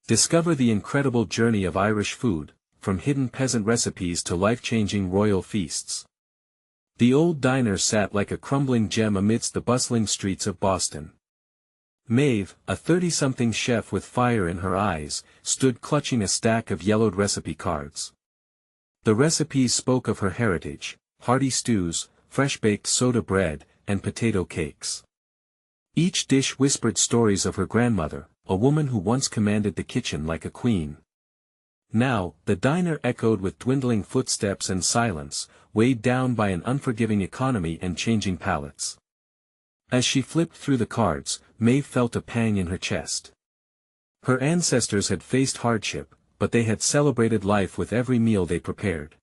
Discover the incredible journey of Irish food, from hidden peasant recipes to life-changing royal feasts. The old diner sat like a crumbling gem amidst the bustling streets of Boston. Maeve, a 30-something chef with fire in her eyes, stood clutching a stack of yellowed recipe cards. The recipes spoke of her heritage: hearty stews, fresh-baked soda bread, and potato cakes. Each dish whispered stories of her grandmother, a woman who once commanded the kitchen like a queen. Now, the diner echoed with dwindling footsteps and silence, weighed down by an unforgiving economy and changing palates. As she flipped through the cards, Maeve felt a pang in her chest. Her ancestors had faced hardship, but they had celebrated life with every meal they prepared.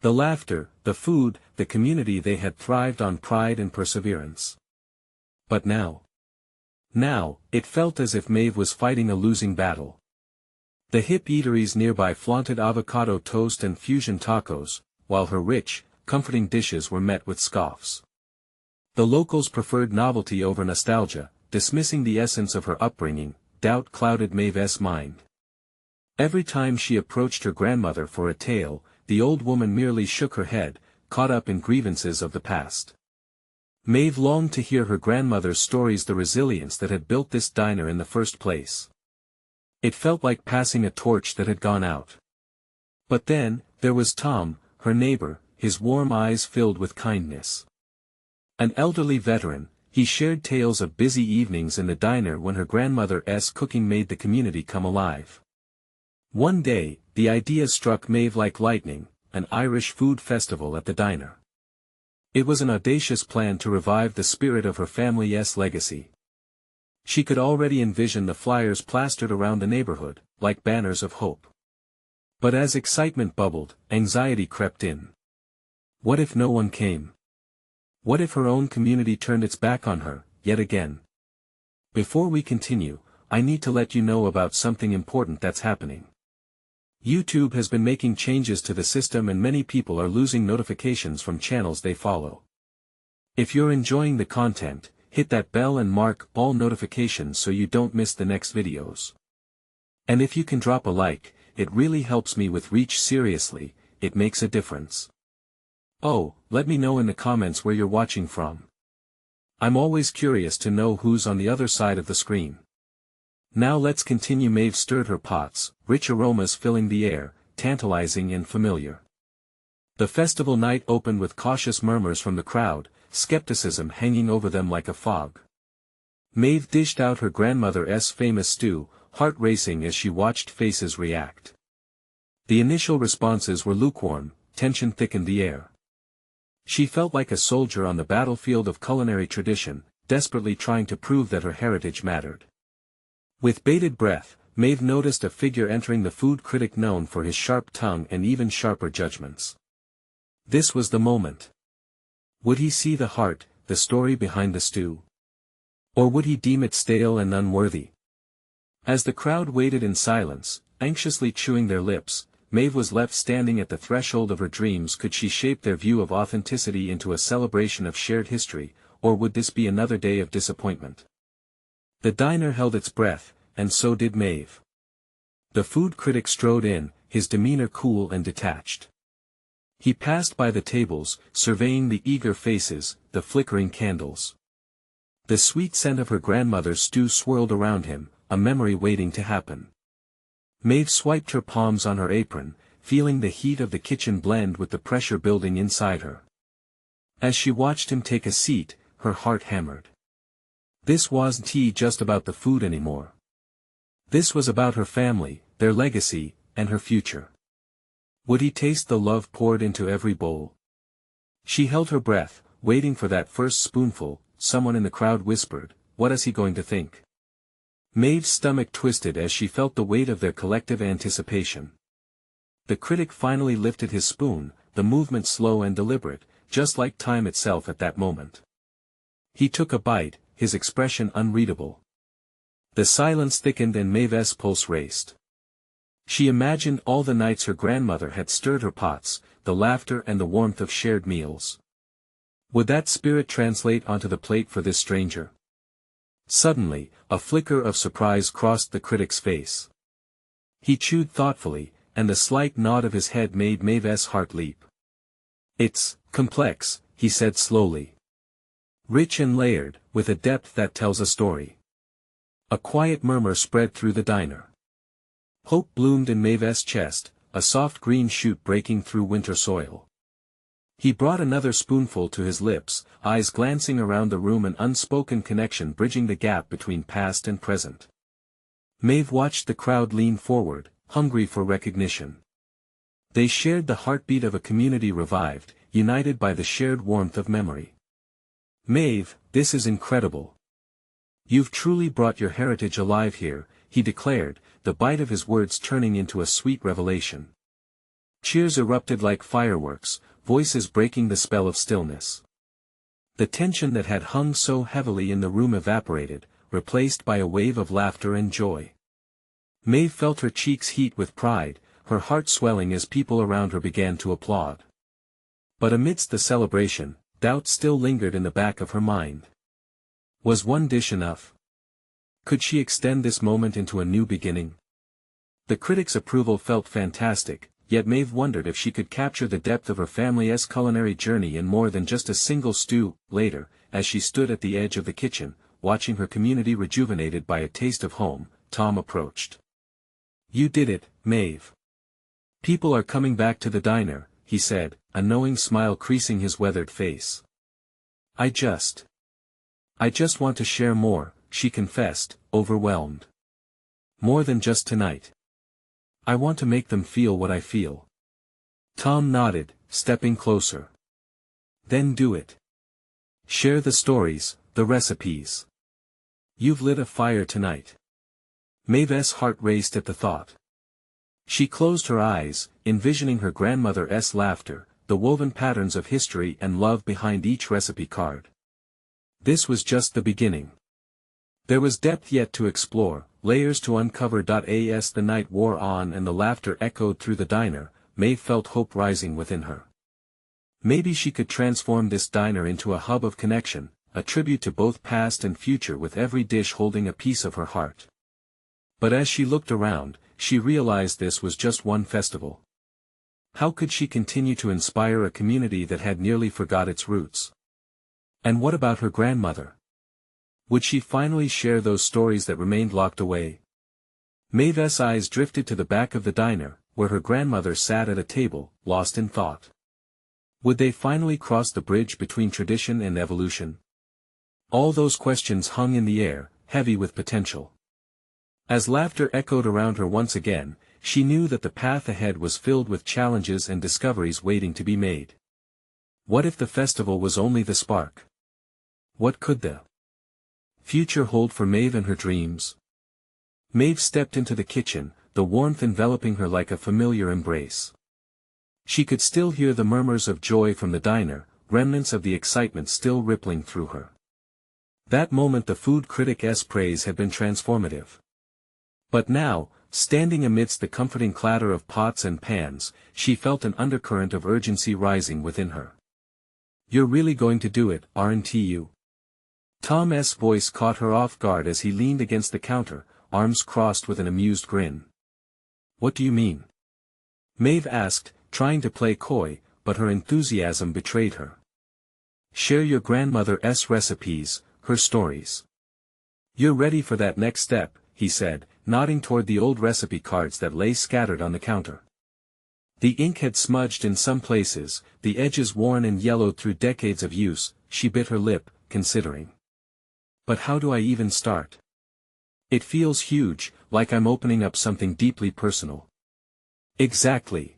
The laughter, the food, the community, they had thrived on pride and perseverance. But now, it felt as if Maeve was fighting a losing battle. The hip eateries nearby flaunted avocado toast and fusion tacos, while her rich, comforting dishes were met with scoffs. The locals preferred novelty over nostalgia, dismissing the essence of her upbringing. Doubt clouded Maeve's mind. Every time she approached her grandmother for a tale, the old woman merely shook her head, caught up in grievances of the past. Maeve longed to hear her grandmother's stories, the resilience that had built this diner in the first place. It felt like passing a torch that had gone out. But then, there was Tom, her neighbor, his warm eyes filled with kindness. An elderly veteran, he shared tales of busy evenings in the diner when her grandmother's cooking made the community come alive. One day, the idea struck Maeve like lightning: an Irish food festival at the diner. It was an audacious plan to revive the spirit of her family's legacy. She could already envision the flyers plastered around the neighborhood, like banners of hope. But as excitement bubbled, anxiety crept in. What if no one came? What if her own community turned its back on her, yet again? Before we continue, I need to let you know about something important that's happening. YouTube has been making changes to the system and many people are losing notifications from channels they follow. If you're enjoying the content, hit that bell and mark all notifications so you don't miss the next videos. And if you can drop a like, it really helps me with reach. Seriously, it makes a difference. Oh, let me know in the comments where you're watching from. I'm always curious to know who's on the other side of the screen. Now let's continue. Maeve stirred her pots, rich aromas filling the air, tantalizing and familiar. The festival night opened with cautious murmurs from the crowd, skepticism hanging over them like a fog. Maeve dished out her grandmother's famous stew, heart racing as she watched faces react. The initial responses were lukewarm, tension thickened the air. She felt like a soldier on the battlefield of culinary tradition, desperately trying to prove that her heritage mattered. With bated breath, Maeve noticed a figure entering, the food critic known for his sharp tongue and even sharper judgments. This was the moment. Would he see the heart, the story behind the stew? Or would he deem it stale and unworthy? As the crowd waited in silence, anxiously chewing their lips, Maeve was left standing at the threshold of her dreams. Could she shape their view of authenticity into a celebration of shared history, or would this be another day of disappointment? The diner held its breath, and so did Maeve. The food critic strode in, his demeanor cool and detached. He passed by the tables, surveying the eager faces, the flickering candles. The sweet scent of her grandmother's stew swirled around him, a memory waiting to happen. Maeve swiped her palms on her apron, feeling the heat of the kitchen blend with the pressure building inside her. As she watched him take a seat, her heart hammered. This wasn't just about the food anymore. This was about her family, their legacy, and her future. Would he taste the love poured into every bowl? She held her breath, waiting for that first spoonful. Someone in the crowd whispered, "What is he going to think?" Maeve's stomach twisted as she felt the weight of their collective anticipation. The critic finally lifted his spoon, the movement slow and deliberate, just like time itself at that moment. He took a bite, his expression unreadable. The silence thickened and Maeve's pulse raced. She imagined all the nights her grandmother had stirred her pots, the laughter and the warmth of shared meals. Would that spirit translate onto the plate for this stranger? Suddenly, a flicker of surprise crossed the critic's face. He chewed thoughtfully, and the slight nod of his head made Maeve's heart leap. It's complex, he said slowly. Rich and layered, with a depth that tells a story. A quiet murmur spread through the diner. Hope bloomed in Maeve's chest, a soft green shoot breaking through winter soil. He brought another spoonful to his lips, eyes glancing around the room, an unspoken connection bridging the gap between past and present. Maeve watched the crowd lean forward, hungry for recognition. They shared the heartbeat of a community revived, united by the shared warmth of memory. Maeve, this is incredible. You've truly brought your heritage alive here, he declared, the bite of his words turning into a sweet revelation. Cheers erupted like fireworks, voices breaking the spell of stillness. The tension that had hung so heavily in the room evaporated, replaced by a wave of laughter and joy. Maeve felt her cheeks heat with pride, her heart swelling as people around her began to applaud. But amidst the celebration, doubt still lingered in the back of her mind. Was one dish enough? Could she extend this moment into a new beginning? The critics' approval felt fantastic, yet Maeve wondered if she could capture the depth of her family's culinary journey in more than just a single stew. Later, as she stood at the edge of the kitchen, watching her community rejuvenated by a taste of home, Tom approached. You did it, Maeve. People are coming back to the diner, he said, a knowing smile creasing his weathered face. I just want to share more, she confessed, overwhelmed. More than just tonight. I want to make them feel what I feel. Tom nodded, stepping closer. Then do it. Share the stories, the recipes. You've lit a fire tonight. Maeve's heart raced at the thought. She closed her eyes, envisioning her grandmother's laughter, the woven patterns of history and love behind each recipe card. This was just the beginning. There was depth yet to explore, layers to uncover. As the night wore on and the laughter echoed through the diner, Maeve felt hope rising within her. Maybe she could transform this diner into a hub of connection, a tribute to both past and future, with every dish holding a piece of her heart. But as she looked around, she realized this was just one festival. How could she continue to inspire a community that had nearly forgot its roots? And what about her grandmother? Would she finally share those stories that remained locked away? Maeve's eyes drifted to the back of the diner, where her grandmother sat at a table, lost in thought. Would they finally cross the bridge between tradition and evolution? All those questions hung in the air, heavy with potential. As laughter echoed around her once again, she knew that the path ahead was filled with challenges and discoveries waiting to be made. What if the festival was only the spark? What could the future hold for Maeve and her dreams? Maeve stepped into the kitchen, the warmth enveloping her like a familiar embrace. She could still hear the murmurs of joy from the diner, remnants of the excitement still rippling through her. That moment the food critic's praise had been transformative. But now, standing amidst the comforting clatter of pots and pans, she felt an undercurrent of urgency rising within her. You're really going to do it, aren't you? Tom's voice caught her off guard as he leaned against the counter, arms crossed with an amused grin. What do you mean? Maeve asked, trying to play coy, but her enthusiasm betrayed her. Share your grandmother's recipes, her stories. You're ready for that next step, he said, nodding toward the old recipe cards that lay scattered on the counter. The ink had smudged in some places, the edges worn and yellowed through decades of use. She bit her lip, considering. But how do I even start? It feels huge, like I'm opening up something deeply personal. Exactly.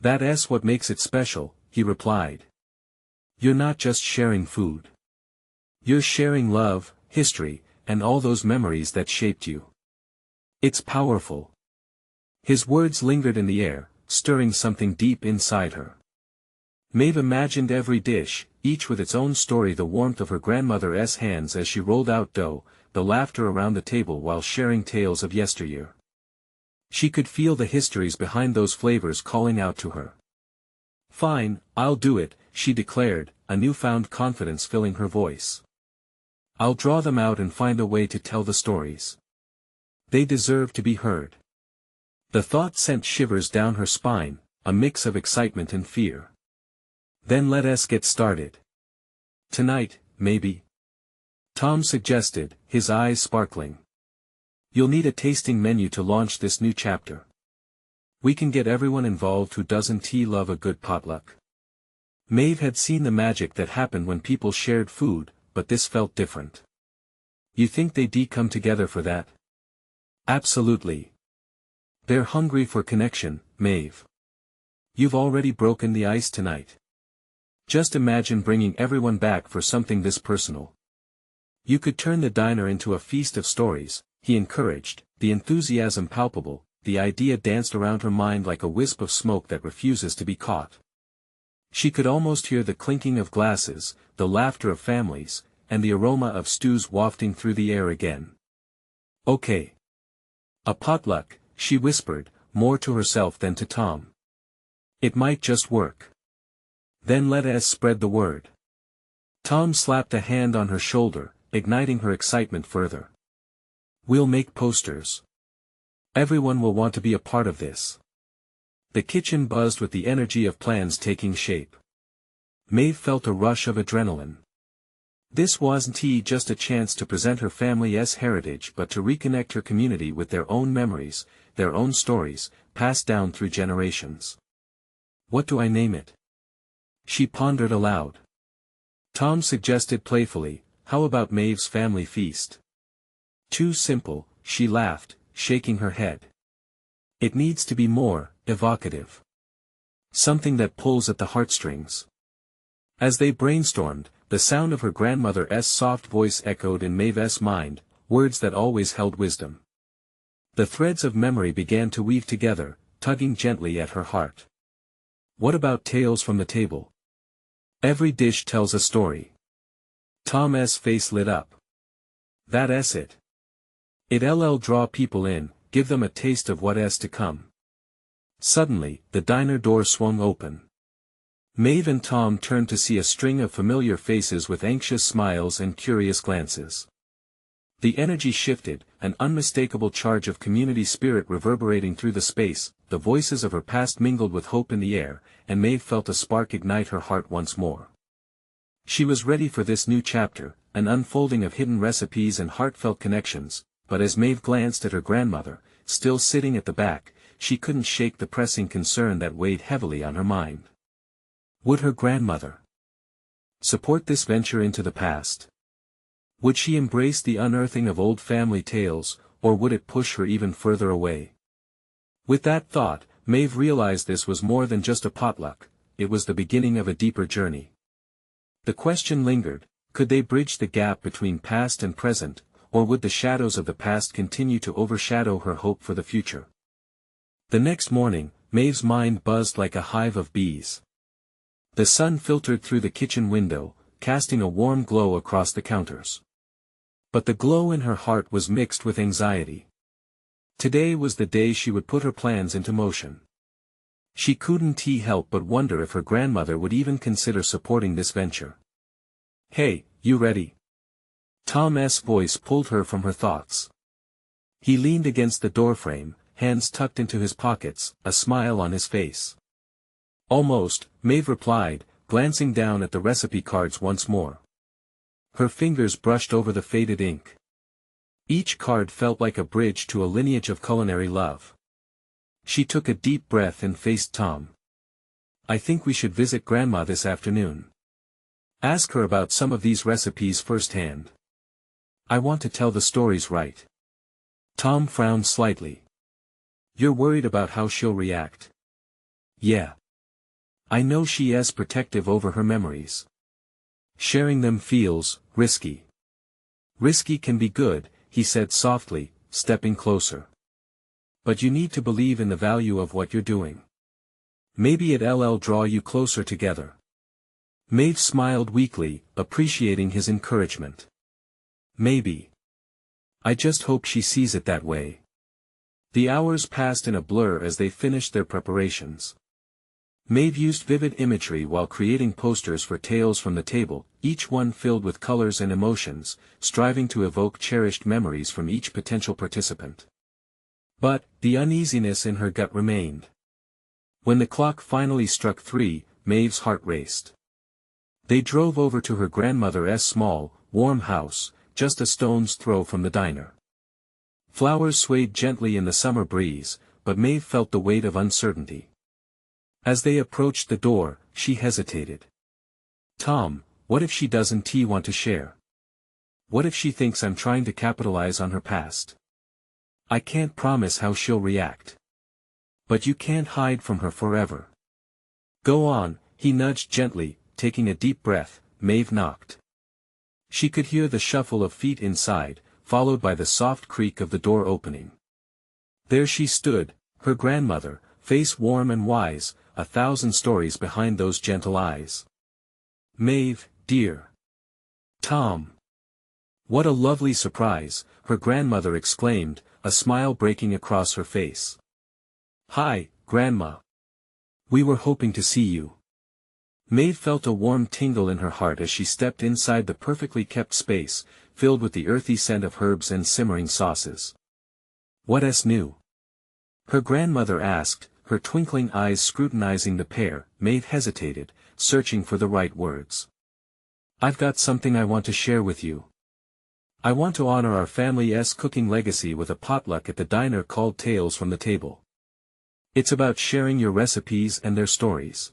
That's what makes it special, he replied. You're not just sharing food. You're sharing love, history, and all those memories that shaped you. It's powerful. His words lingered in the air, stirring something deep inside her. Maeve imagined every dish, each with its own story, the warmth of her grandmother's hands as she rolled out dough, the laughter around the table while sharing tales of yesteryear. She could feel the histories behind those flavors calling out to her. Fine, I'll do it, she declared, a newfound confidence filling her voice. I'll draw them out and find a way to tell the stories. They deserve to be heard. The thought sent shivers down her spine, a mix of excitement and fear. Then let us get started. Tonight, maybe? Tom suggested, his eyes sparkling. You'll need a tasting menu to launch this new chapter. We can get everyone involved who doesn't love a good potluck. Maeve had seen the magic that happened when people shared food, but this felt different. You think they'd come together for that? Absolutely. They're hungry for connection, Maeve. You've already broken the ice tonight. Just imagine bringing everyone back for something this personal. You could turn the diner into a feast of stories, he encouraged, the enthusiasm palpable, the idea danced around her mind like a wisp of smoke that refuses to be caught. She could almost hear the clinking of glasses, the laughter of families, and the aroma of stews wafting through the air again. Okay. A potluck, she whispered, more to herself than to Tom. It might just work. Then let us spread the word. Tom slapped a hand on her shoulder, igniting her excitement further. We'll make posters. Everyone will want to be a part of this. The kitchen buzzed with the energy of plans taking shape. Maeve felt a rush of adrenaline. This wasn't just a chance to present her family's heritage but to reconnect her community with their own memories, their own stories, passed down through generations. What do I name it? She pondered aloud. Tom suggested playfully, how about Maeve's family feast? Too simple, she laughed, shaking her head. It needs to be more evocative. Something that pulls at the heartstrings. As they brainstormed, the sound of her grandmother's soft voice echoed in Maeve's mind, words that always held wisdom. The threads of memory began to weave together, tugging gently at her heart. What about tales from the table? Every dish tells a story. Tom's face lit up. That's it. It'll draw people in, give them a taste of what's to come. Suddenly, the diner door swung open. Maeve and Tom turned to see a string of familiar faces with anxious smiles and curious glances. The energy shifted, an unmistakable charge of community spirit reverberating through the space, the voices of her past mingled with hope in the air, and Maeve felt a spark ignite her heart once more. She was ready for this new chapter, an unfolding of hidden recipes and heartfelt connections, but as Maeve glanced at her grandmother, still sitting at the back, she couldn't shake the pressing concern that weighed heavily on her mind. Would her grandmother support this venture into the past? Would she embrace the unearthing of old family tales, or would it push her even further away? With that thought, Maeve realized this was more than just a potluck, it was the beginning of a deeper journey. The question lingered, could they bridge the gap between past and present, or would the shadows of the past continue to overshadow her hope for the future? The next morning, Maeve's mind buzzed like a hive of bees. The sun filtered through the kitchen window, casting a warm glow across the counters. But the glow in her heart was mixed with anxiety. Today was the day she would put her plans into motion. She couldn't help but wonder if her grandmother would even consider supporting this venture. Hey, you ready? Tom's voice pulled her from her thoughts. He leaned against the doorframe, hands tucked into his pockets, a smile on his face. Almost, Maeve replied, glancing down at the recipe cards once more. Her fingers brushed over the faded ink. Each card felt like a bridge to a lineage of culinary love. She took a deep breath and faced Tom. I think we should visit Grandma this afternoon. Ask her about some of these recipes firsthand. I want to tell the stories right. Tom frowned slightly. You're worried about how she'll react? Yeah. I know she is protective over her memories. Sharing them feels risky. Risky can be good, he said softly, stepping closer. But you need to believe in the value of what you're doing. Maybe it'll draw you closer together. Maeve smiled weakly, appreciating his encouragement. Maybe. I just hope she sees it that way. The hours passed in a blur as they finished their preparations. Maeve used vivid imagery while creating posters for tales from the table, each one filled with colors and emotions, striving to evoke cherished memories from each potential participant. But, the uneasiness in her gut remained. When the clock finally struck 3, Maeve's heart raced. They drove over to her grandmother's small, warm house, just a stone's throw from the diner. Flowers swayed gently in the summer breeze, but Maeve felt the weight of uncertainty. As they approached the door, she hesitated. Tom, what if she doesn't want to share? What if she thinks I'm trying to capitalize on her past? I can't promise how she'll react. But you can't hide from her forever. Go on, he nudged gently, taking a deep breath. Maeve knocked. She could hear the shuffle of feet inside, followed by the soft creak of the door opening. There she stood, her grandmother, face warm and wise, 1,000 stories behind those gentle eyes. Maeve, dear. Tom. What a lovely surprise, her grandmother exclaimed, a smile breaking across her face. Hi, Grandma. We were hoping to see you. Maeve felt a warm tingle in her heart as she stepped inside the perfectly kept space, filled with the earthy scent of herbs and simmering sauces. What's new? Her grandmother asked, her twinkling eyes scrutinizing the pair. Maeve hesitated, searching for the right words. I've got something I want to share with you. I want to honor our family's cooking legacy with a potluck at the diner called Tales from the Table. It's about sharing your recipes and their stories.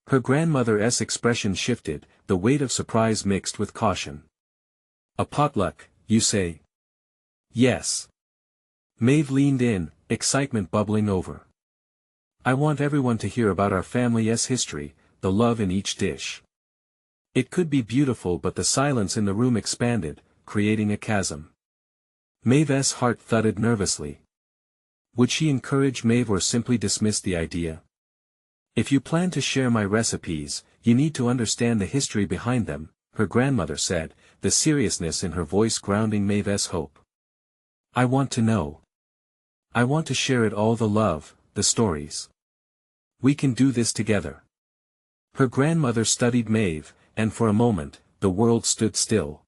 Her grandmother's expression shifted, the weight of surprise mixed with caution. A potluck, you say? Yes. Maeve leaned in, excitement bubbling over. I want everyone to hear about our family's history, the love in each dish. It could be beautiful, but the silence in the room expanded, creating a chasm. Maeve's heart thudded nervously. Would she encourage Maeve or simply dismiss the idea? If you plan to share my recipes, you need to understand the history behind them, her grandmother said, the seriousness in her voice grounding Maeve's hope. I want to know. I want to share it all, the love, the stories. We can do this together. Her grandmother studied Maeve, and for a moment, the world stood still.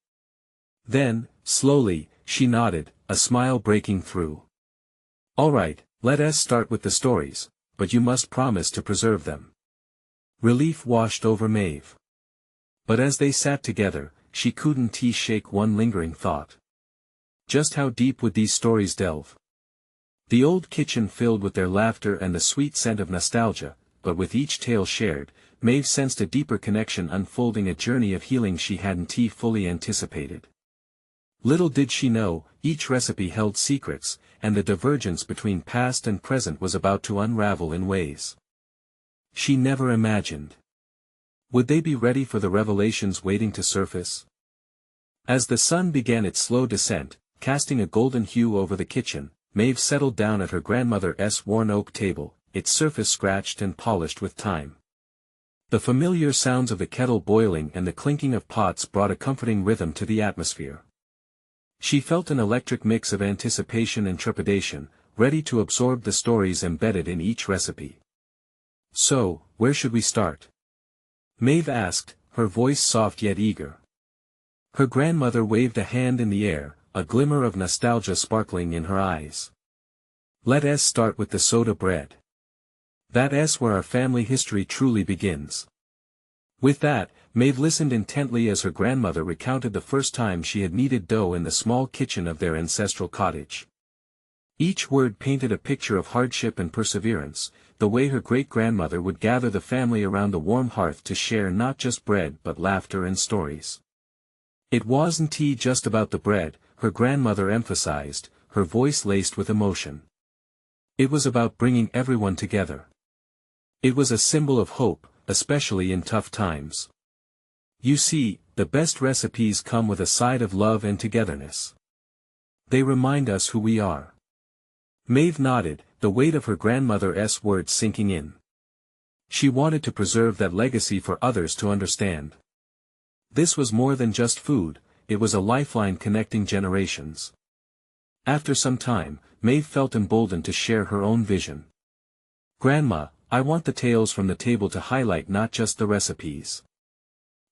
Then, slowly, she nodded, a smile breaking through. All right, let us start with the stories, but you must promise to preserve them. Relief washed over Maeve. But as they sat together, she couldn't shake one lingering thought. Just how deep would these stories delve? The old kitchen filled with their laughter and the sweet scent of nostalgia, but with each tale shared, Maeve sensed a deeper connection unfolding, a journey of healing she hadn't fully anticipated. Little did she know, each recipe held secrets, and the divergence between past and present was about to unravel in ways she never imagined. Would they be ready for the revelations waiting to surface? As the sun began its slow descent, casting a golden hue over the kitchen, Maeve settled down at her grandmother's worn oak table, its surface scratched and polished with time. The familiar sounds of the kettle boiling and the clinking of pots brought a comforting rhythm to the atmosphere. She felt an electric mix of anticipation and trepidation, ready to absorb the stories embedded in each recipe. So, where should we start? Maeve asked, her voice soft yet eager. Her grandmother waved a hand in the air, a glimmer of nostalgia sparkling in her eyes. Let us start with the soda bread. That's where our family history truly begins. With that, Maeve listened intently as her grandmother recounted the first time she had kneaded dough in the small kitchen of their ancestral cottage. Each word painted a picture of hardship and perseverance, the way her great-grandmother would gather the family around the warm hearth to share not just bread but laughter and stories. It wasn't just about the bread, her grandmother emphasized, her voice laced with emotion. It was about bringing everyone together. It was a symbol of hope, especially in tough times. You see, the best recipes come with a side of love and togetherness. They remind us who we are. Maeve nodded, the weight of her grandmother's words sinking in. She wanted to preserve that legacy for others to understand. This was more than just food, it was a lifeline connecting generations. After some time, Maeve felt emboldened to share her own vision. Grandma, I want the tales from the table to highlight not just the recipes.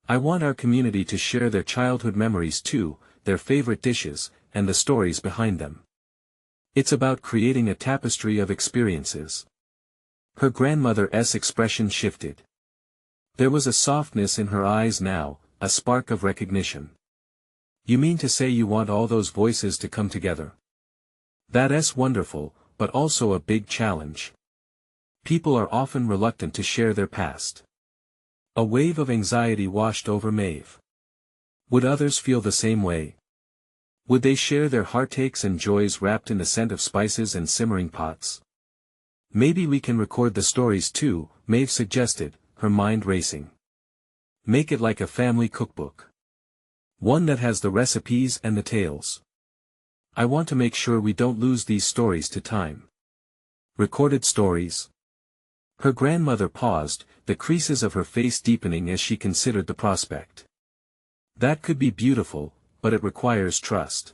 I want our community to share their childhood memories too, their favorite dishes, and the stories behind them. It's about creating a tapestry of experiences. Her grandmother's expression shifted. There was a softness in her eyes now, a spark of recognition. You mean to say you want all those voices to come together? That's wonderful, but also a big challenge. People are often reluctant to share their past. A wave of anxiety washed over Maeve. Would others feel the same way? Would they share their heartaches and joys wrapped in the scent of spices and simmering pots? Maybe we can record the stories too, Maeve suggested, her mind racing. Make it like a family cookbook. One that has the recipes and the tales. I want to make sure we don't lose these stories to time. Recorded stories. Her grandmother paused, the creases of her face deepening as she considered the prospect. That could be beautiful, but it requires trust.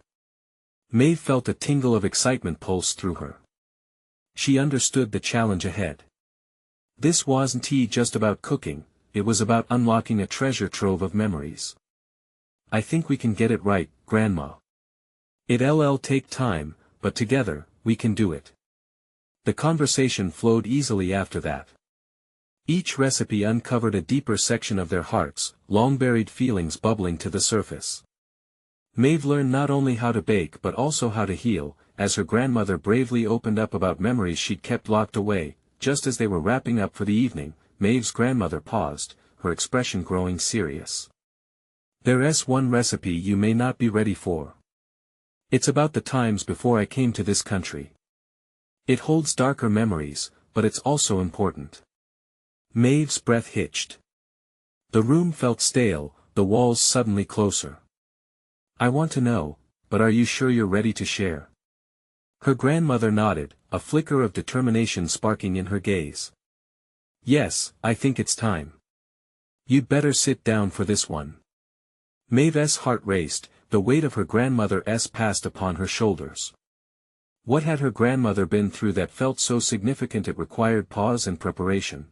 Maeve felt a tingle of excitement pulse through her. She understood the challenge ahead. This wasn't just about cooking, it was about unlocking a treasure trove of memories. I think we can get it right, Grandma. It'll take time, but together, we can do it. The conversation flowed easily after that. Each recipe uncovered a deeper section of their hearts, long-buried feelings bubbling to the surface. Maeve learned not only how to bake but also how to heal, as her grandmother bravely opened up about memories she'd kept locked away. Just as they were wrapping up for the evening, Maeve's grandmother paused, her expression growing serious. There's one recipe you may not be ready for. It's about the times before I came to this country. It holds darker memories, but it's also important. Maeve's breath hitched. The room felt stale, the walls suddenly closer. I want to know, but are you sure you're ready to share? Her grandmother nodded, a flicker of determination sparking in her gaze. Yes, I think it's time. You'd better sit down for this one. Maeve's heart raced, the weight of her grandmother's past upon her shoulders. What had her grandmother been through that felt so significant it required pause and preparation?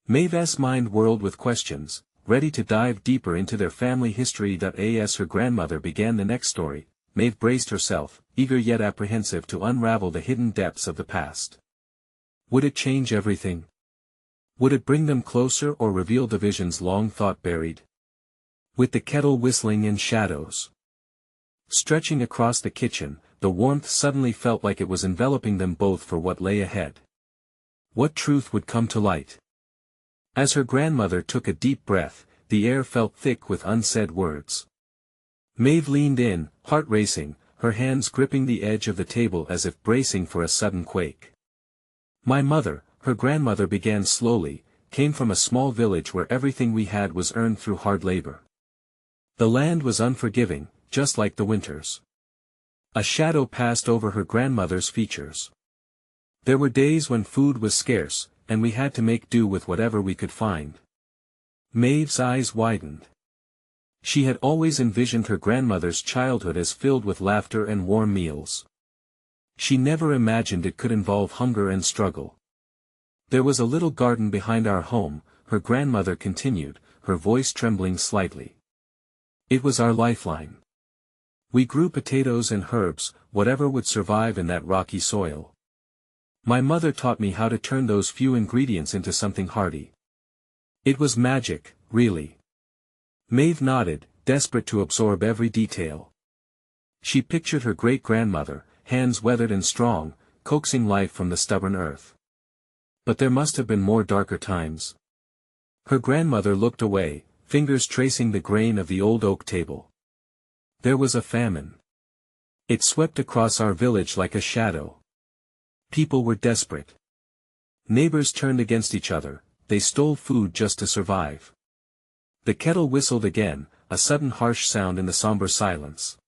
Maeve's mind whirled with questions, ready to dive deeper into their family history. As her grandmother began the next story, Maeve braced herself, eager yet apprehensive to unravel the hidden depths of the past. Would it change everything? Would it bring them closer or reveal divisions long thought buried? With the kettle whistling in shadows stretching across the kitchen, the warmth suddenly felt like it was enveloping them both for what lay ahead. What truth would come to light? As her grandmother took a deep breath, the air felt thick with unsaid words. Maeve leaned in, heart racing, her hands gripping the edge of the table as if bracing for a sudden quake. My mother, her grandmother began slowly, came from a small village where everything we had was earned through hard labor. The land was unforgiving, just like the winters. A shadow passed over her grandmother's features. There were days when food was scarce, and we had to make do with whatever we could find. Maeve's eyes widened. She had always envisioned her grandmother's childhood as filled with laughter and warm meals. She never imagined it could involve hunger and struggle. There was a little garden behind our home, her grandmother continued, her voice trembling slightly. It was our lifeline. We grew potatoes and herbs, whatever would survive in that rocky soil. My mother taught me how to turn those few ingredients into something hearty. It was magic, really. Maeve nodded, desperate to absorb every detail. She pictured her great-grandmother, hands weathered and strong, coaxing life from the stubborn earth. But there must have been more darker times. Her grandmother looked away, fingers tracing the grain of the old oak table. There was a famine. It swept across our village like a shadow. People were desperate. Neighbors turned against each other, they stole food just to survive. The kettle whistled again, a sudden harsh sound in the somber silence.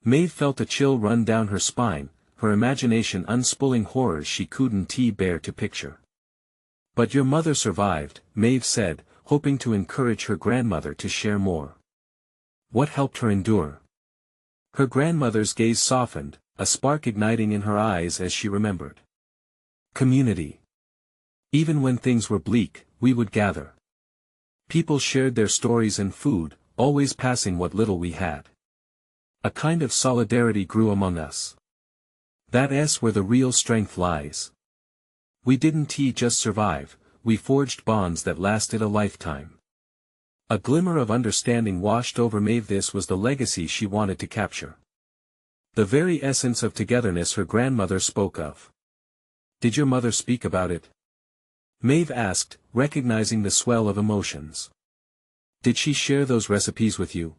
Maeve felt a chill run down her spine, her imagination unspooling horrors she couldn't bear to picture. But your mother survived, Maeve said, hoping to encourage her grandmother to share more. What helped her endure? Her grandmother's gaze softened, a spark igniting in her eyes as she remembered. Community. Even when things were bleak, we would gather. People shared their stories and food, always passing what little we had. A kind of solidarity grew among us. That's where the real strength lies. We didn't just survive, we forged bonds that lasted a lifetime. A glimmer of understanding washed over Maeve. This was the legacy she wanted to capture. The very essence of togetherness her grandmother spoke of. Did your mother speak about it? Maeve asked, recognizing the swell of emotions. Did she share those recipes with you?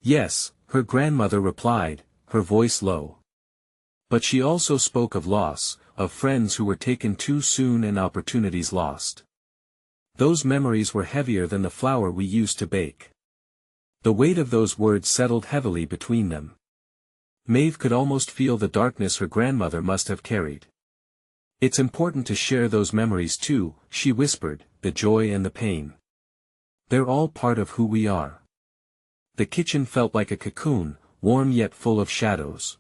Yes, her grandmother replied, her voice low. But she also spoke of loss, of friends who were taken too soon and opportunities lost. Those memories were heavier than the flour we used to bake. The weight of those words settled heavily between them. Maeve could almost feel the darkness her grandmother must have carried. It's important to share those memories too, she whispered, the joy and the pain. They're all part of who we are. The kitchen felt like a cocoon, warm yet full of shadows.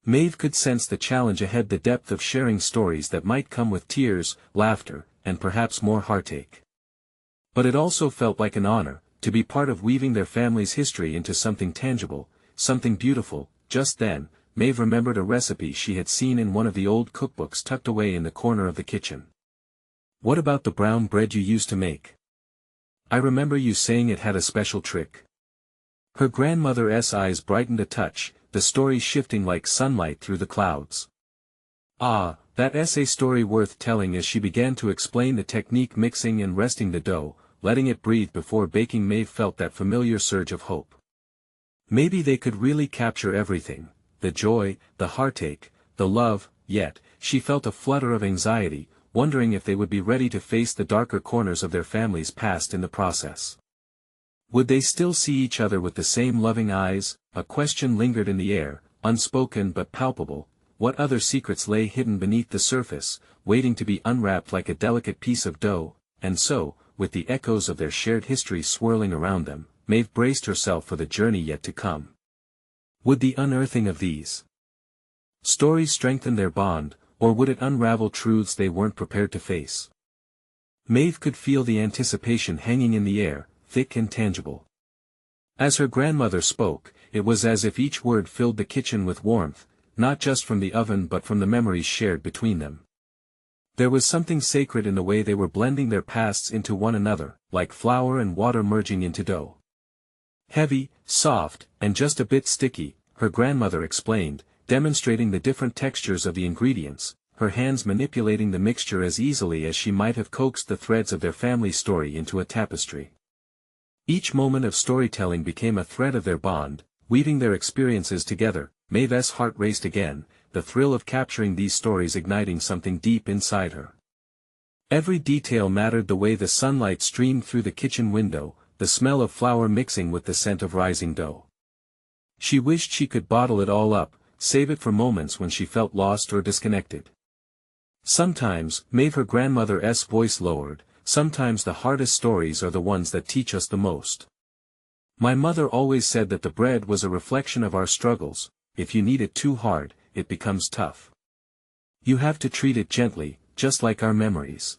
Maeve could sense the challenge ahead, the depth of sharing stories that might come with tears, laughter, and perhaps more heartache. But it also felt like an honor, to be part of weaving their family's history into something tangible, something beautiful. Just then, Maeve remembered a recipe she had seen in one of the old cookbooks tucked away in the corner of the kitchen. What about the brown bread you used to make? I remember you saying it had a special trick. Her grandmother's eyes brightened a touch, the story shifting like sunlight through the clouds. Ah, that's a story worth telling. As she began to explain the technique, mixing and resting the dough, letting it breathe before baking, Maeve felt that familiar surge of hope. Maybe they could really capture everything, the joy, the heartache, the love, yet, she felt a flutter of anxiety, wondering if they would be ready to face the darker corners of their family's past in the process. Would they still see each other with the same loving eyes? A question lingered in the air, unspoken but palpable. What other secrets lay hidden beneath the surface, waiting to be unwrapped like a delicate piece of dough? And so, with the echoes of their shared history swirling around them, Maeve braced herself for the journey yet to come. Would the unearthing of these stories strengthen their bond, or would it unravel truths they weren't prepared to face? Maeve could feel the anticipation hanging in the air, thick and tangible. As her grandmother spoke, it was as if each word filled the kitchen with warmth, not just from the oven but from the memories shared between them. There was something sacred in the way they were blending their pasts into one another, like flour and water merging into dough. Heavy, soft, and just a bit sticky, her grandmother explained, demonstrating the different textures of the ingredients, her hands manipulating the mixture as easily as she might have coaxed the threads of their family story into a tapestry. Each moment of storytelling became a thread of their bond, weaving their experiences together. Maeve's heart raced again, the thrill of capturing these stories igniting something deep inside her. Every detail mattered, the way the sunlight streamed through the kitchen window, the smell of flour mixing with the scent of rising dough. She wished she could bottle it all up, save it for moments when she felt lost or disconnected. Sometimes, Maeve, her grandmother's voice lowered, sometimes the hardest stories are the ones that teach us the most. My mother always said that the bread was a reflection of our struggles. If you knead it too hard, it becomes tough. You have to treat it gently, just like our memories.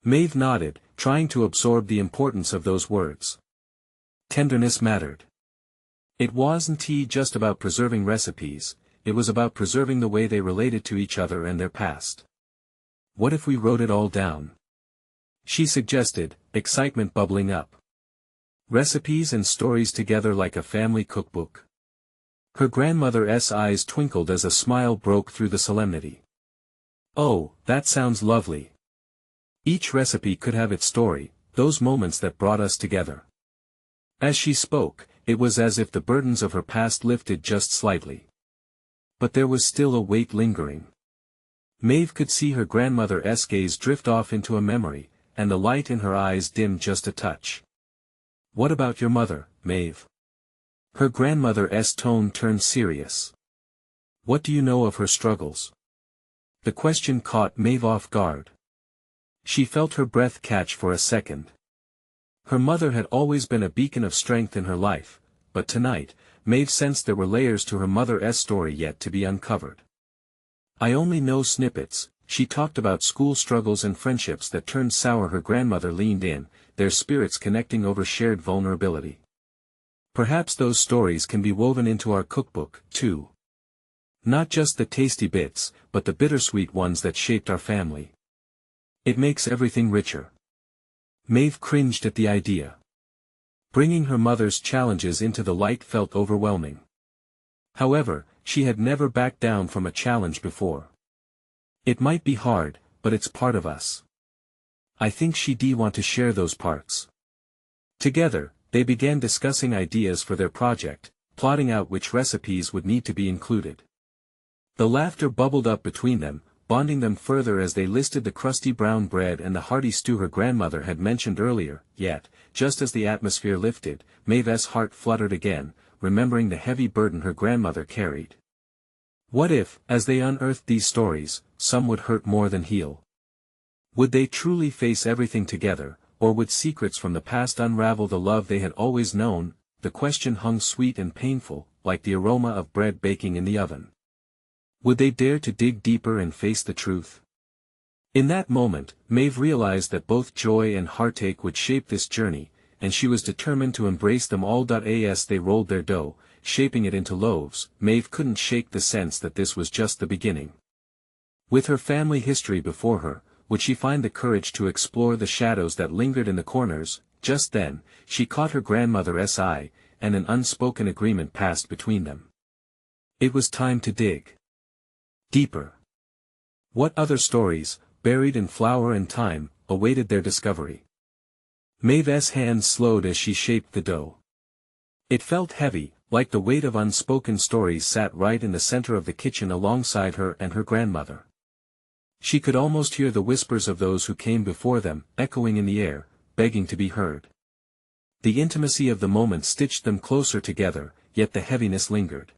Maeve nodded, trying to absorb the importance of those words. Tenderness mattered. It wasn't just about preserving recipes, it was about preserving the way they related to each other and their past. What if we wrote it all down? She suggested, excitement bubbling up. Recipes and stories together like a family cookbook. Her grandmother's eyes twinkled as a smile broke through the solemnity. Oh, that sounds lovely. Each recipe could have its story, those moments that brought us together. As she spoke, it was as if the burdens of her past lifted just slightly. But there was still a weight lingering. Maeve could see her grandmother's gaze drift off into a memory, and the light in her eyes dimmed just a touch. What about your mother, Maeve? Her grandmother's tone turned serious. What do you know of her struggles? The question caught Maeve off guard. She felt her breath catch for a second. Her mother had always been a beacon of strength in her life, but tonight, Maeve sensed there were layers to her mother's story yet to be uncovered. I only know snippets. She talked about school struggles and friendships that turned sour. Her grandmother leaned in, their spirits connecting over shared vulnerability. Perhaps those stories can be woven into our cookbook, too. Not just the tasty bits, but the bittersweet ones that shaped our family. It makes everything richer. Maeve cringed at the idea. Bringing her mother's challenges into the light felt overwhelming. However, she had never backed down from a challenge before. It might be hard, but it's part of us. I think she'd want to share those parts. Together, they began discussing ideas for their project, plotting out which recipes would need to be included. The laughter bubbled up between them, bonding them further as they listed the crusty brown bread and the hearty stew her grandmother had mentioned earlier, yet, just as the atmosphere lifted, Maeve's heart fluttered again, remembering the heavy burden her grandmother carried. What if, as they unearthed these stories, some would hurt more than heal? Would they truly face everything together, or would secrets from the past unravel the love they had always known? The question hung sweet and painful, like the aroma of bread baking in the oven. Would they dare to dig deeper and face the truth? In that moment, Maeve realized that both joy and heartache would shape this journey, and she was determined to embrace them all. As they rolled their dough, shaping it into loaves, Maeve couldn't shake the sense that this was just the beginning. With her family history before her, would she find the courage to explore the shadows that lingered in the corners? Just then, she caught her grandmother's eye, and an unspoken agreement passed between them. It was time to dig deeper. What other stories, buried in flour and time, awaited their discovery? Maeve's hands slowed as she shaped the dough. It felt heavy, like the weight of unspoken stories sat right in the center of the kitchen alongside her and her grandmother. She could almost hear the whispers of those who came before them, echoing in the air, begging to be heard. The intimacy of the moment stitched them closer together, yet the heaviness lingered.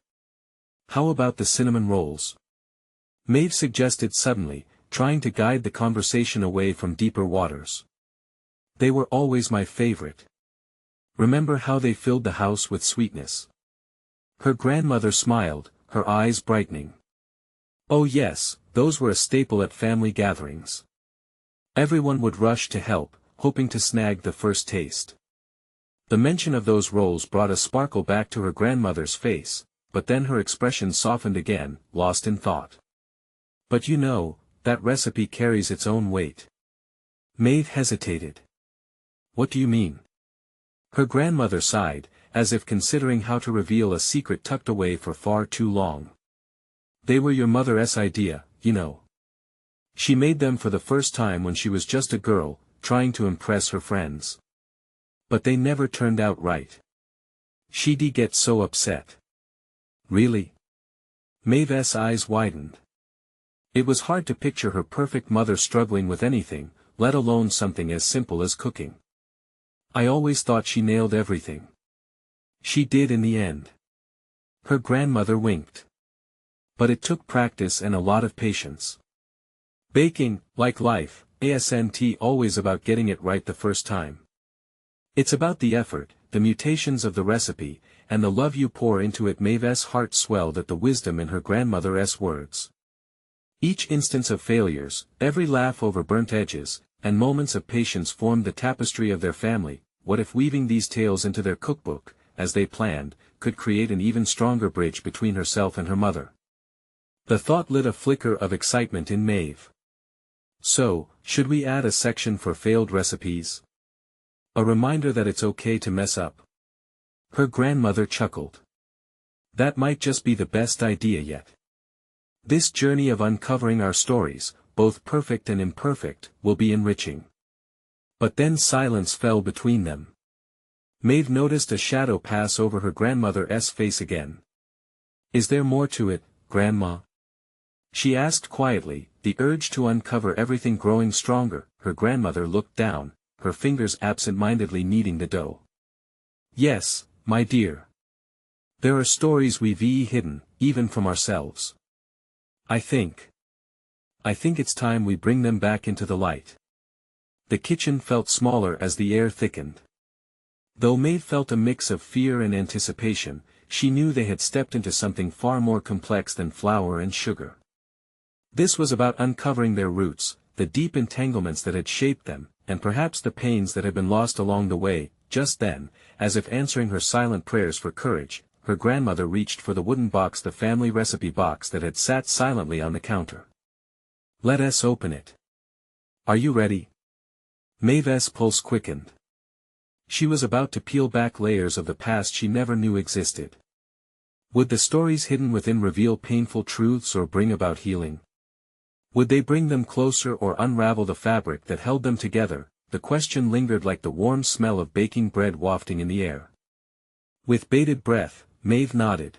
How about the cinnamon rolls? Maeve suggested suddenly, trying to guide the conversation away from deeper waters. They were always my favorite. Remember how they filled the house with sweetness? Her grandmother smiled, her eyes brightening. Oh yes, those were a staple at family gatherings. Everyone would rush to help, hoping to snag the first taste. The mention of those rolls brought a sparkle back to her grandmother's face, but then her expression softened again, lost in thought. But you know, that recipe carries its own weight. Maeve hesitated. What do you mean? Her grandmother sighed, as if considering how to reveal a secret tucked away for far too long. They were your mother's idea, you know. She made them for the first time when she was just a girl, trying to impress her friends. But they never turned out right. She'd get so upset. Really? Maeve's eyes widened. It was hard to picture her perfect mother struggling with anything, let alone something as simple as cooking. I always thought she nailed everything. She did in the end. Her grandmother winked. But it took practice and a lot of patience. Baking, like life, isn't always about getting it right the first time. It's about the effort, the mutations of the recipe, and the love you pour into it. Maeve's heart swelled at the wisdom in her grandmother's words. Each instance of failures, every laugh over burnt edges, and moments of patience formed the tapestry of their family. What if weaving these tales into their cookbook, as they planned, could create an even stronger bridge between herself and her mother? The thought lit a flicker of excitement in Maeve. So, should we add a section for failed recipes? A reminder that it's okay to mess up. Her grandmother chuckled. That might just be the best idea yet. This journey of uncovering our stories, both perfect and imperfect, will be enriching. But then silence fell between them. Maeve noticed a shadow pass over her grandmother's face again. Is there more to it, Grandma? She asked quietly, the urge to uncover everything growing stronger. Her grandmother looked down, her fingers absent-mindedly kneading the dough. Yes, my dear. There are stories we've hidden, even from ourselves. I think it's time we bring them back into the light. The kitchen felt smaller as the air thickened. Though Maeve felt a mix of fear and anticipation, she knew they had stepped into something far more complex than flour and sugar. This was about uncovering their roots, the deep entanglements that had shaped them, and perhaps the pains that had been lost along the way. Just then, as if answering her silent prayers for courage, her grandmother reached for the wooden box, the family recipe box that had sat silently on the counter. "Let us open it. Are you ready?" Maeve's pulse quickened. She was about to peel back layers of the past she never knew existed. Would the stories hidden within reveal painful truths or bring about healing? Would they bring them closer or unravel the fabric that held them together? The question lingered like the warm smell of baking bread wafting in the air. With bated breath, Maeve nodded.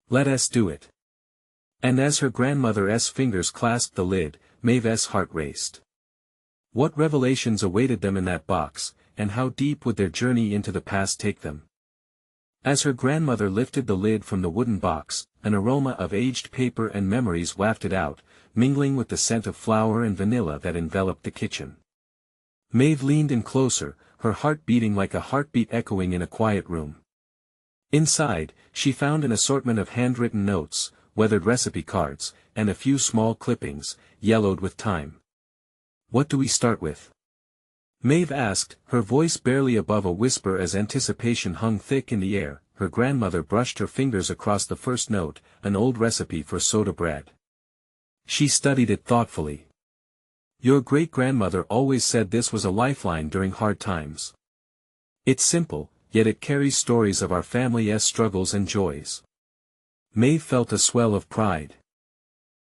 "Let us do it." And as her grandmother's fingers clasped the lid, Maeve's heart raced. What revelations awaited them in that box, and how deep would their journey into the past take them? As her grandmother lifted the lid from the wooden box, an aroma of aged paper and memories wafted out, mingling with the scent of flour and vanilla that enveloped the kitchen. Maeve leaned in closer, her heart beating like a heartbeat echoing in a quiet room. Inside, she found an assortment of handwritten notes, weathered recipe cards, and a few small clippings, yellowed with time. "What do we start with?" Maeve asked, her voice barely above a whisper as anticipation hung thick in the air. Her grandmother brushed her fingers across the first note, an old recipe for soda bread. She studied it thoughtfully. "Your great-grandmother always said this was a lifeline during hard times. It's simple, yet it carries stories of our family's struggles and joys." Maeve felt a swell of pride.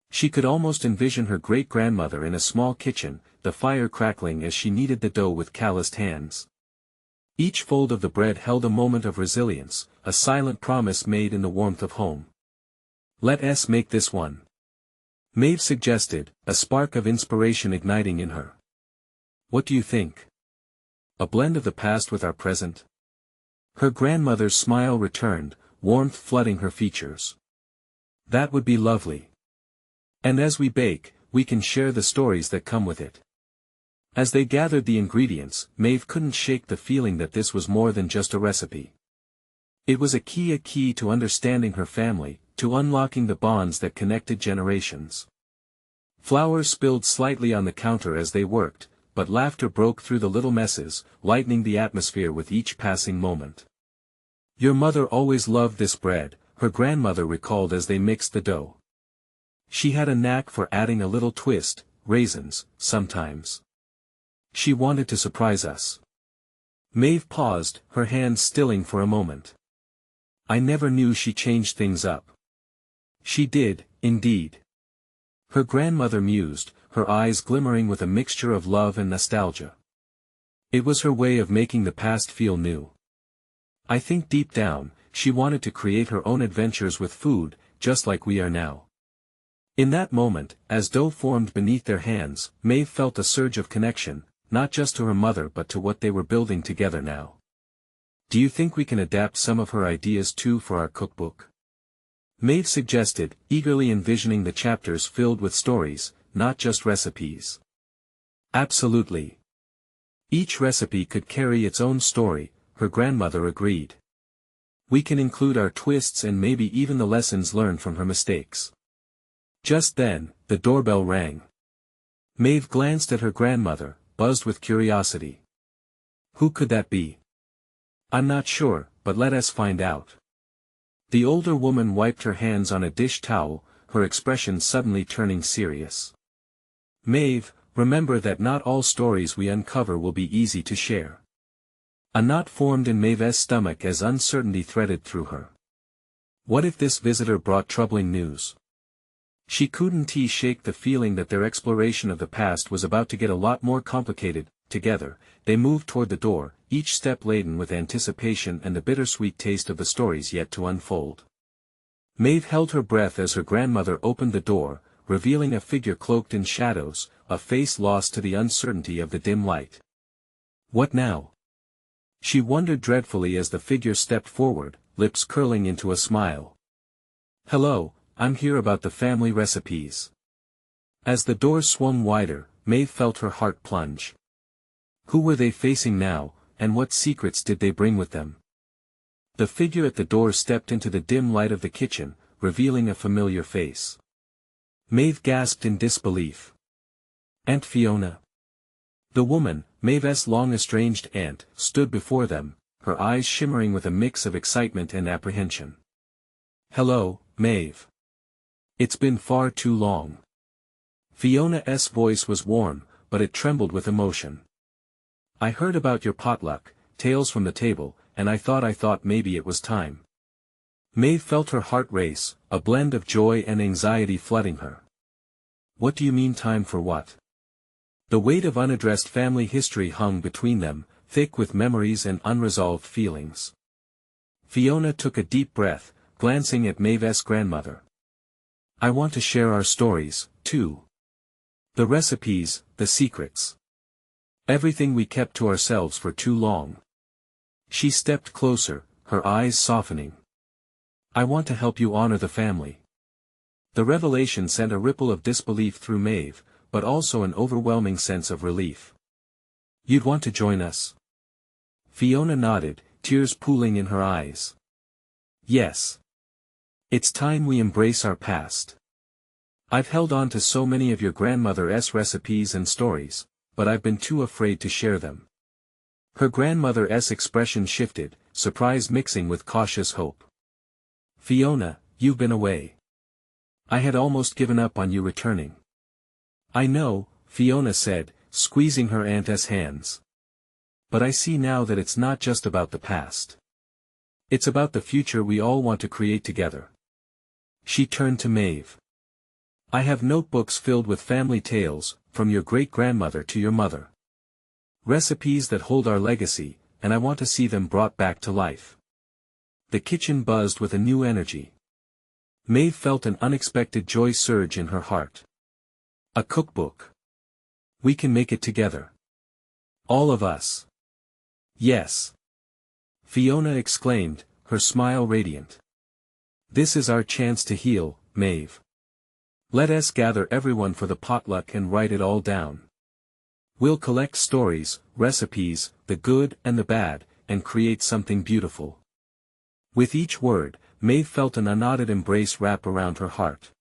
She could almost envision her great-grandmother in a small kitchen, the fire crackling as she kneaded the dough with calloused hands. Each fold of the bread held a moment of resilience, a silent promise made in the warmth of home. "Let us make this one," Maeve suggested, a spark of inspiration igniting in her. "What do you think? A blend of the past with our present?" Her grandmother's smile returned, warmth flooding her features. "That would be lovely. And as we bake, we can share the stories that come with it." As they gathered the ingredients, Maeve couldn't shake the feeling that this was more than just a recipe. It was a key to understanding her family, to unlocking the bonds that connected generations. Flour spilled slightly on the counter as they worked, but laughter broke through the little messes, lightening the atmosphere with each passing moment. "Your mother always loved this bread," her grandmother recalled as they mixed the dough. "She had a knack for adding a little twist, raisins, sometimes. She wanted to surprise us." Maeve paused, her hands stilling for a moment. "I never knew she changed things up." "She did, indeed." Her grandmother mused, her eyes glimmering with a mixture of love and nostalgia. It was her way of making the past feel new. "I think deep down, she wanted to create her own adventures with food, just like we are now." In that moment, as dough formed beneath their hands, Maeve felt a surge of connection, not just to her mother but to what they were building together now. "Do you think we can adapt some of her ideas too for our cookbook?" Maeve suggested, eagerly envisioning the chapters filled with stories, not just recipes. "Absolutely. Each recipe could carry its own story," her grandmother agreed. "We can include our twists and maybe even the lessons learned from her mistakes." Just then, the doorbell rang. Maeve glanced at her grandmother, buzzed with curiosity. "Who could that be?" "I'm not sure, but let us find out." The older woman wiped her hands on a dish towel, her expression suddenly turning serious. "Maeve, remember that not all stories we uncover will be easy to share." A knot formed in Maeve's stomach as uncertainty threaded through her. What if this visitor brought troubling news? She couldn't shake the feeling that their exploration of the past was about to get a lot more complicated. Together, they moved toward the door, each step laden with anticipation and the bittersweet taste of the stories yet to unfold. Maeve held her breath as her grandmother opened the door, revealing a figure cloaked in shadows, a face lost to the uncertainty of the dim light. What now? She wondered dreadfully as the figure stepped forward, lips curling into a smile. "Hello, I'm here about the family recipes." As the door swung wider, Maeve felt her heart plunge. Who were they facing now, and what secrets did they bring with them? The figure at the door stepped into the dim light of the kitchen, revealing a familiar face. Maeve gasped in disbelief. Aunt Fiona. The woman, Maeve's long-estranged aunt, stood before them, her eyes shimmering with a mix of excitement and apprehension. "Hello, Maeve. It's been far too long." Fiona's voice was warm, but it trembled with emotion. "I heard about your potluck, tales from the table, and I thought maybe it was time." Maeve felt her heart race, a blend of joy and anxiety flooding her. "What do you mean, time for what?" The weight of unaddressed family history hung between them, thick with memories and unresolved feelings. Fiona took a deep breath, glancing at Maeve's grandmother. "I want to share our stories, too. The recipes, the secrets. Everything we kept to ourselves for too long." She stepped closer, her eyes softening. "I want to help you honor the family." The revelation sent a ripple of disbelief through Maeve, but also an overwhelming sense of relief. "You'd want to join us?" Fiona nodded, tears pooling in her eyes. "Yes. It's time we embrace our past. I've held on to so many of your grandmother's recipes and stories, but I've been too afraid to share them." Her grandmother's expression shifted, surprise mixing with cautious hope. "Fiona, you've been away. I had almost given up on you returning." "I know," Fiona said, squeezing her aunt's hands. "But I see now that it's not just about the past. It's about the future we all want to create together." She turned to Maeve. "I have notebooks filled with family tales, from your great-grandmother to your mother. Recipes that hold our legacy, and I want to see them brought back to life." The kitchen buzzed with a new energy. Maeve felt an unexpected joy surge in her heart. "A cookbook. We can make it together. All of us." "Yes!" Fiona exclaimed, her smile radiant. "This is our chance to heal, Maeve. Let us gather everyone for the potluck and write it all down. We'll collect stories, recipes, the good and the bad, and create something beautiful." With each word, Maeve felt an unknotted embrace wrap around her heart.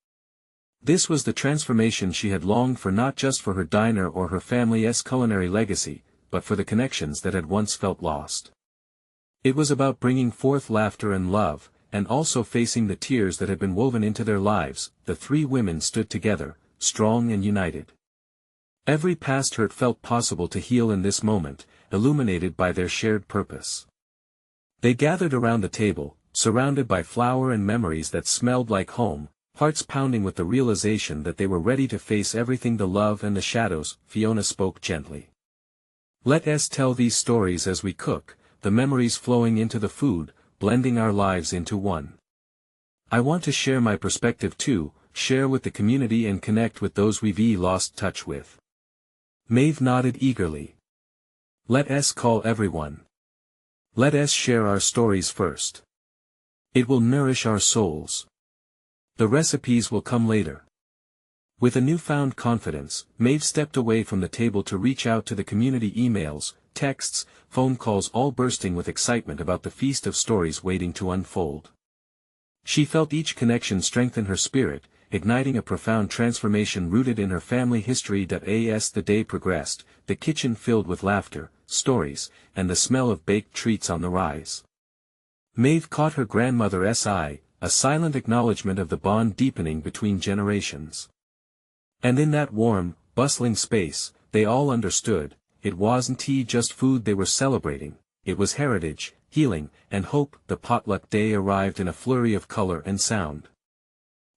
This was the transformation she had longed for, not just for her diner or her family's culinary legacy, but for the connections that had once felt lost. It was about bringing forth laughter and love, and also facing the tears that had been woven into their lives. The three women stood together, strong and united. Every past hurt felt possible to heal in this moment, illuminated by their shared purpose. They gathered around the table, surrounded by flour and memories that smelled like home, hearts pounding with the realization that they were ready to face everything, the love and the shadows. Fiona spoke gently. "Let us tell these stories as we cook, the memories flowing into the food, blending our lives into one. I want to share my perspective too, share with the community and connect with those we've lost touch with." Maeve nodded eagerly. "Let us call everyone. Let us share our stories first. It will nourish our souls. The recipes will come later." With a newfound confidence, Maeve stepped away from the table to reach out to the community. Emails, texts, phone calls, all bursting with excitement about the feast of stories waiting to unfold. She felt each connection strengthen her spirit, igniting a profound transformation rooted in her family history. As the day progressed, the kitchen filled with laughter, stories, and the smell of baked treats on the rise. Maeve caught her grandmother's eye, a silent acknowledgement of the bond deepening between generations. And in that warm, bustling space, they all understood, it wasn't just food they were celebrating, it was heritage, healing, and hope. The potluck day arrived in a flurry of color and sound.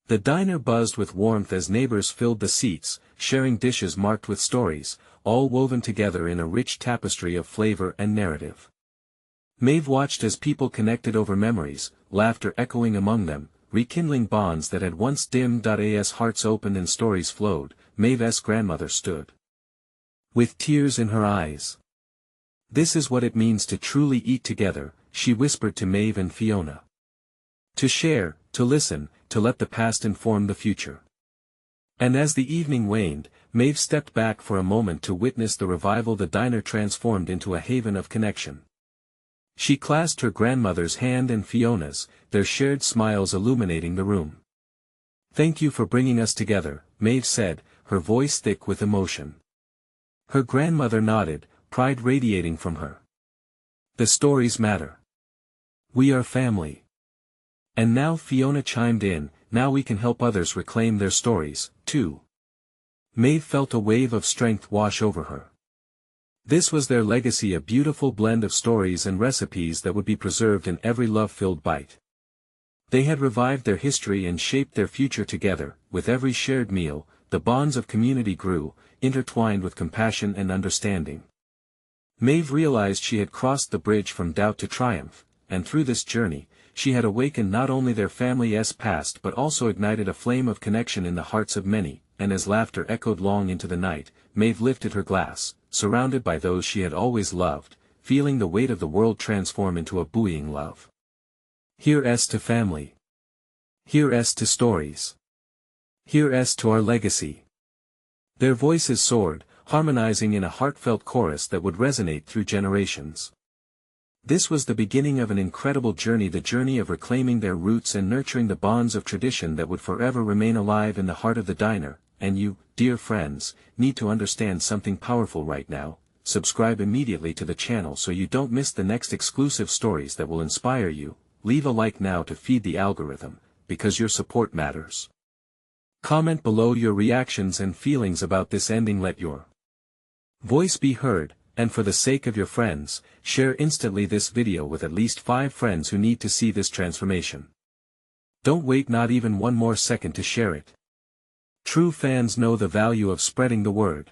The diner buzzed with warmth as neighbors filled the seats, sharing dishes marked with stories, all woven together in a rich tapestry of flavor and narrative. Maeve watched as people connected over memories, laughter echoing among them, rekindling bonds that had once dimmed. As hearts opened and stories flowed, Maeve's grandmother stood with tears in her eyes. "This is what it means to truly eat together," she whispered to Maeve and Fiona. "To share, to listen, to let the past inform the future." And as the evening waned, Maeve stepped back for a moment to witness the revival. The diner transformed into a haven of connection. She clasped her grandmother's hand and Fiona's, their shared smiles illuminating the room. "Thank you for bringing us together," Maeve said, her voice thick with emotion. Her grandmother nodded, pride radiating from her. The stories matter. We are family. And now Fiona chimed in, now we can help others reclaim their stories, too. Maeve felt a wave of strength wash over her. This was their legacy, a beautiful blend of stories and recipes that would be preserved in every love-filled bite. They had revived their history and shaped their future together. With every shared meal, the bonds of community grew, intertwined with compassion and understanding. Maeve realized she had crossed the bridge from doubt to triumph, and through this journey, she had awakened not only their family's past but also ignited a flame of connection in the hearts of many, and as laughter echoed long into the night, Maeve lifted her glass, surrounded by those she had always loved, feeling the weight of the world transform into a buoying love. Here's to family. Here's to stories. Here's to our legacy. Their voices soared, harmonizing in a heartfelt chorus that would resonate through generations. This was the beginning of an incredible journey, the journey of reclaiming their roots and nurturing the bonds of tradition that would forever remain alive in the heart of the diner. And you, dear friends, need to understand something powerful right now. Subscribe immediately to the channel so you don't miss the next exclusive stories that will inspire you. Leave a like now to feed the algorithm, because your support matters. Comment below your reactions and feelings about this ending. Let your voice be heard, and for the sake of your friends, share instantly this video with at least 5 friends who need to see this transformation. Don't wait not even one more second to share it. True fans know the value of spreading the word.